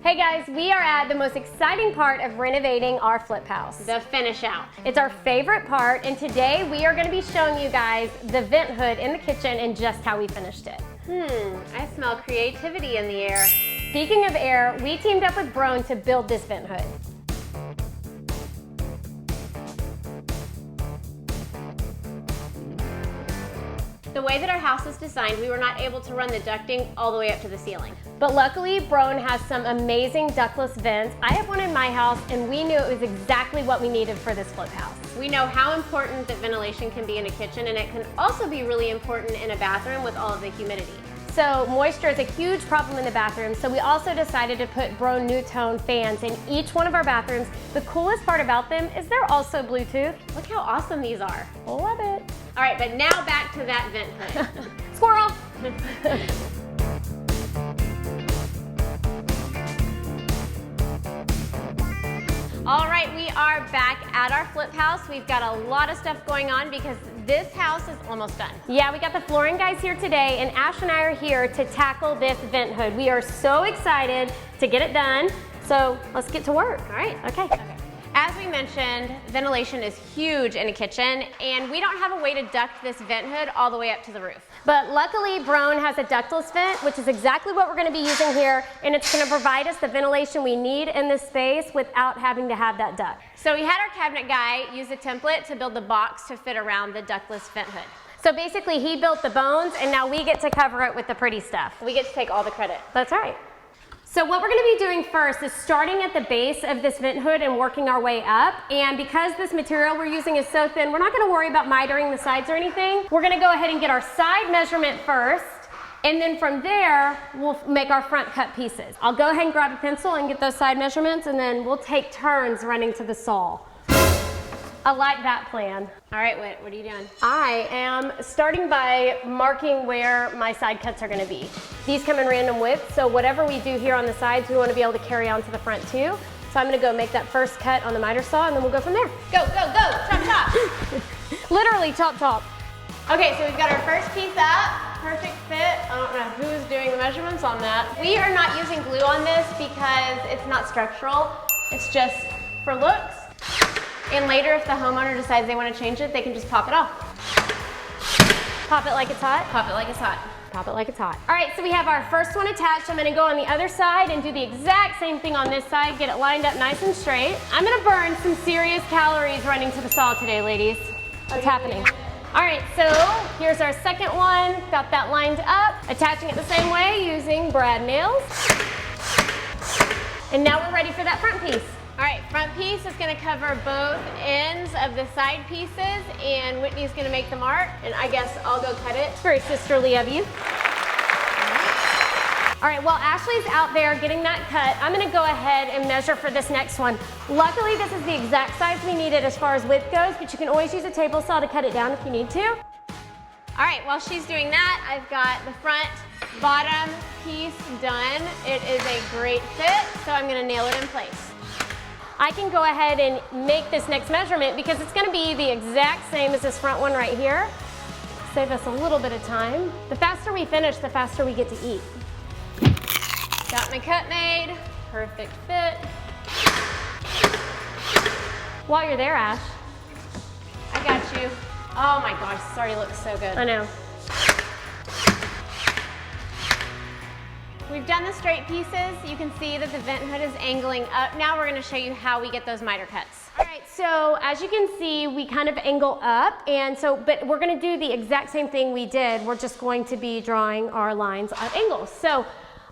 Hey guys, we are at the most exciting part of renovating our flip house. The finish out. It's our favorite part, and today we are going to be showing you guys the vent hood in the kitchen and just how we finished it. I smell creativity in the air. Speaking of air, we teamed up with Broan to build this vent hood. The way that our house is designed, we were not able to run the ducting all the way up to the ceiling. But luckily, Broan has some amazing ductless vents. I have one in my house, and we knew it was exactly what we needed for this flip house. We know how important that ventilation can be in a kitchen, and it can also be really important in a bathroom with all of the humidity. So moisture is a huge problem in the bathroom, so we also decided to put Broan New-Tone fans in each one of our bathrooms. The coolest part about them is they're also Bluetooth. Look how awesome these are. Love it. All right, but now back to that vent hood. Squirrel! All right, we are back at our flip house. We've got a lot of stuff going on because this house is almost done. Yeah, we got the flooring guys here today, and Ash and I are here to tackle this vent hood. We are so excited to get it done, so let's get to work. All right. Okay. As we mentioned, ventilation is huge in a kitchen, and we don't have a way to duct this vent hood all the way up to the roof. But luckily, Broan has a ductless vent, which is exactly what we're going to be using here, and it's going to provide us the ventilation we need in this space without having to have that duct. So we had our cabinet guy use a template to build the box to fit around the ductless vent hood. So basically, he built the bones, and now we get to cover it with the pretty stuff. We get to take all the credit. That's right. So what we're going to be doing first is starting at the base of this vent hood and working our way up. And because this material we're using is so thin, we're not going to worry about mitering the sides or anything. We're going to go ahead and get our side measurement first. And then from there, we'll make our front cut pieces. I'll go ahead and grab a pencil and get those side measurements, and then we'll take turns running to the saw. I like that plan. All right, what are you doing? I am starting by marking where my side cuts are gonna be. These come in random widths, so whatever we do here on the sides, we wanna be able to carry on to the front too. So I'm gonna go make that first cut on the miter saw, and then we'll go from there. Go, go, go, chop, chop. Literally, chop, chop. Okay, so we've got our first piece up, perfect fit. I don't know who's doing the measurements on that. We are not using glue on this because it's not structural. It's just for looks. And later, if the homeowner decides they want to change it, they can just pop it off. Pop it like it's hot? Pop it like it's hot. Pop it like it's hot. All right, so we have our first one attached. I'm gonna go on the other side and do the exact same thing on this side, get it lined up nice and straight. I'm gonna burn some serious calories running to the saw today, ladies. What's happening? All right, so here's our second one. Got that lined up, attaching it the same way using brad nails. And now we're ready for that front piece. All right, front piece is gonna cover both ends of the side pieces, and Whitney's gonna make the mark, and I guess I'll go cut it. It's very sisterly of you. All right, while Ashley's out there getting that cut, I'm gonna go ahead and measure for this next one. Luckily, this is the exact size we needed as far as width goes, but you can always use a table saw to cut it down if you need to. All right, while she's doing that, I've got the front bottom piece done. It is a great fit, so I'm gonna nail it in place. I can go ahead and make this next measurement because it's gonna be the exact same as this front one right here. Save us a little bit of time. The faster we finish, the faster we get to eat. Got my cut made, perfect fit. While you're there, Ash. I got you. Oh my gosh, this already looks so good. I know. We've done the straight pieces. You can see that the vent hood is angling up. Now we're gonna show you how we get those miter cuts. All right, so as you can see, we kind of angle up, and so, but we're gonna do the exact same thing we did. We're just going to be drawing our lines at angles. So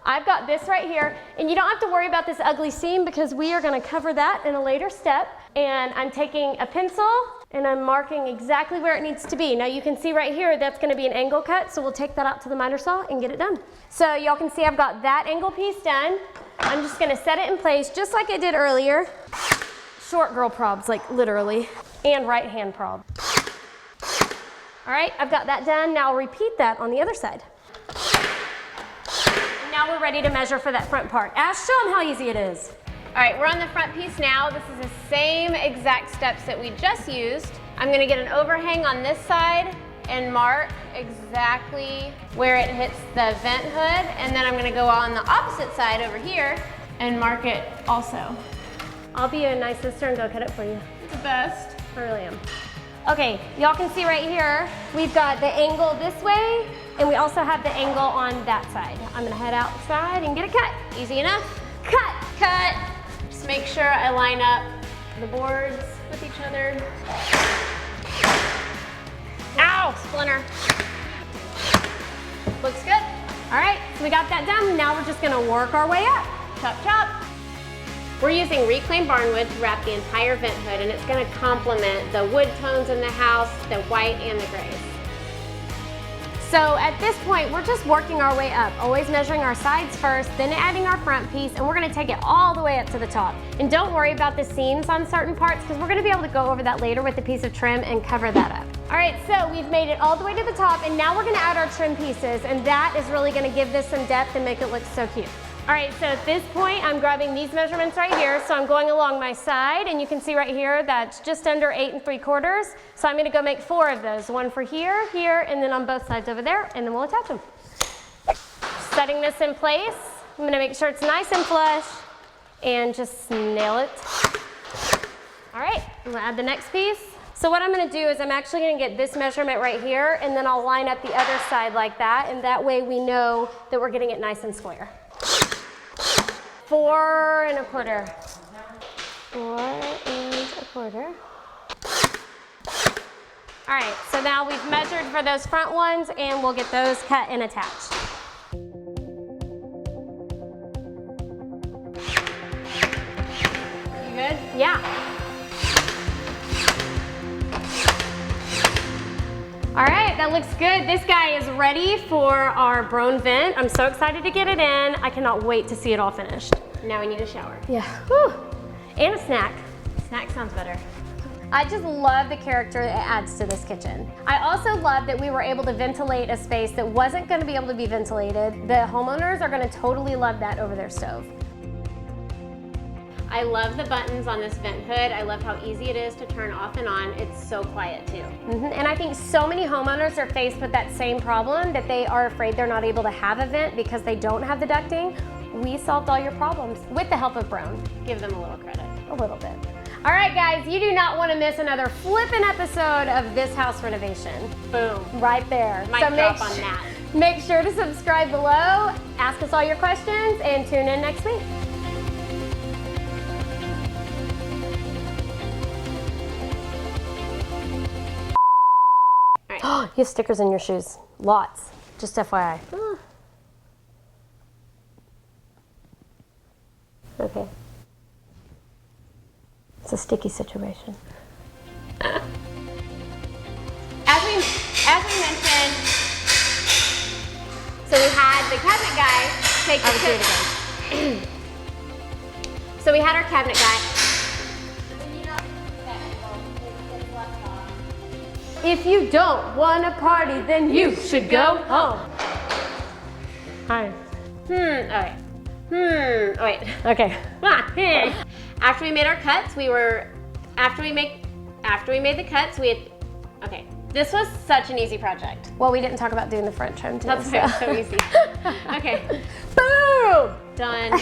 I've got this right here, and you don't have to worry about this ugly seam because we are gonna cover that in a later step. And I'm taking a pencil and I'm marking exactly where it needs to be. Now you can see right here, that's gonna be an angle cut, so we'll take that out to the miter saw and get it done. So y'all can see I've got that angle piece done. I'm just gonna set it in place just like I did earlier. Short girl probs, like literally, and right hand prob. All right, I've got that done. Now I'll repeat that on the other side. And now we're ready to measure for that front part. Ash, show them how easy it is. All right, we're on the front piece now. This is the same exact steps that we just used. I'm gonna get an overhang on this side and mark exactly where it hits the vent hood, and then I'm gonna go on the opposite side over here and mark it also. I'll be a nice sister and go cut it for you. The best. I really am. Okay, y'all can see right here, we've got the angle this way, and we also have the angle on that side. I'm gonna head outside and get it cut. Easy enough. Cut! Cut. Just make sure I line up the boards with each other. Ow, splinter. Looks good. All right, so we got that done. Now we're just gonna work our way up. Chop, chop. We're using reclaimed barnwood to wrap the entire vent hood, and it's gonna complement the wood tones in the house, the white and the grays. So at this point, we're just working our way up, always measuring our sides first, then adding our front piece, and we're gonna take it all the way up to the top. And don't worry about the seams on certain parts, because we're gonna be able to go over that later with a piece of trim and cover that up. All right, so we've made it all the way to the top, and now we're gonna add our trim pieces, and that is really gonna give this some depth and make it look so cute. All right, so at this point, I'm grabbing these measurements right here. So I'm going along my side, and you can see right here, that's just under 8 3/4. So I'm gonna go make 4 of those. One for here, here, and then on both sides over there, and then we'll attach them. Setting this in place, I'm gonna make sure it's nice and flush, and just nail it. All right, I'm gonna add the next piece. So what I'm gonna do is I'm actually gonna get this measurement right here, and then I'll line up the other side like that, and that way we know that we're getting it nice and square. 4 1/4. 4 1/4. All right, so now we've measured for those front ones, and we'll get those cut and attached. You good? Yeah. All right, that looks good. This guy is ready for our Broan vent. I'm so excited to get it in. I cannot wait to see it all finished. Now we need a shower. Yeah, whew. And a snack. Snack sounds better. I just love the character it adds to this kitchen. I also love that we were able to ventilate a space that wasn't gonna be able to be ventilated. The homeowners are gonna totally love that over their stove. I love the buttons on this vent hood. I love how easy it is to turn off and on. It's so quiet too. And I think so many homeowners are faced with that same problem, that they are afraid they're not able to have a vent because they don't have the ducting. We solved all your problems with the help of Broan. Give them a little credit. A little bit. All right, guys, you do not want to miss another flippin' episode of this house renovation. Boom. Right there. Mic drop on that. Make sure to subscribe below, ask us all your questions, and tune in next week. All right. You have stickers in your shoes. Lots. Just FYI. Okay. It's a sticky situation. As we mentioned, so we had the cabinet guy take the do it again. So we had our cabinet guy. If you don't want to party, then you should go home. Hi. Alright. Oh wait. Okay. After we made our cuts, after we made the cuts, okay. This was such an easy project. Well, we didn't talk about doing the front trim too. That's so easy. Okay. Boom! Done.